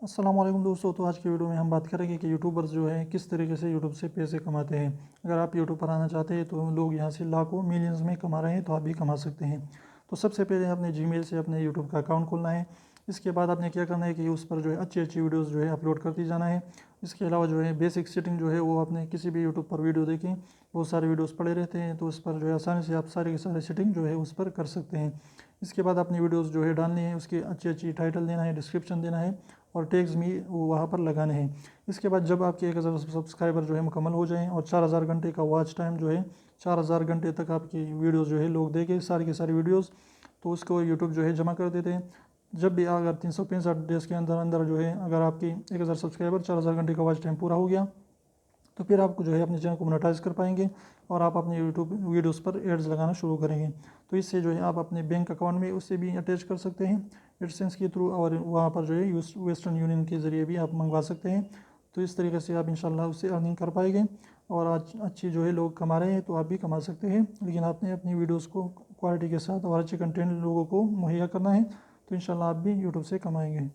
अस्सलाम वालेकुम दोस्तों। तो आज की वीडियो में हम बात करेंगे कि यूट्यूबर्स जो हैं किस तरीके से यूट्यूब से पैसे कमाते हैं। अगर आप यूट्यूब पर आना चाहते हैं तो लोग यहाँ से लाखों मिलियंस में कमा रहे हैं, तो आप भी कमा सकते हैं। तो सबसे पहले अपने जीमेल से अपने यूट्यूब का अकाउंट खोलना है। इसके बाद आपने क्या करना है कि उस पर जो है अच्छी अच्छी वीडियोज़ जो है अपलोड करती जाना है। इसके अलावा जो है बेसिक सेटिंग जो है वो आपने किसी भी यूट्यूब पर वीडियो देखें, बहुत सारे वीडियोज़ पड़े रहते हैं, तो उस पर जो है आसानी से आप सारे के सारे सेटिंग जो है उस पर कर सकते हैं। इसके बाद अपनी वीडियोज़ जो है डालनी है, उसकी अच्छी अच्छी टाइटल देना है, डिस्क्रिप्शन देना है और टैग्स भी वो वहाँ पर लगाने हैं। इसके बाद जब आपके 1000 सब्सक्राइबर जो है मुकम्मल हो जाएं और 4000 घंटे का वॉच टाइम जो है, 4000 घंटे तक आपकी वीडियोज़ जो है लोग देखें सारी की सारी वीडियोज़, तो उसको यूट्यूब जो है जमा कर देते हैं। जब भी अगर 365 डेज़ के अंदर अंदर जो है अगर आपकी 1000 सब्सक्राइबर 4000 घंटे का वॉच टाइम पूरा हो गया, तो फिर आपको जो है अपने चैनल को मोनेटाइज कर पाएंगे और आप अपने यूट्यूब वीडियोस पर एड्स लगाना शुरू करेंगे। तो इससे जो है आप अपने बैंक अकाउंट में उससे भी अटैच कर सकते हैं एडसेंस के थ्रू, और वहाँ पर जो है वेस्टर्न यूनियन के ज़रिए भी आप मंगवा सकते हैं। तो इस तरीके से आप इंशाल्लाह उससे अर्निंग कर पाएंगे और आज अच्छी जो है लोग कमा रहे हैं, तो आप भी कमा सकते हैं। लेकिन आपने अपनी वीडियोज़ को क्वालिटी के साथ और अच्छे कंटेंट लोगों को मुहैया करना है, तो इंशाल्लाह आप भी यूट्यूब से कमाएँगे।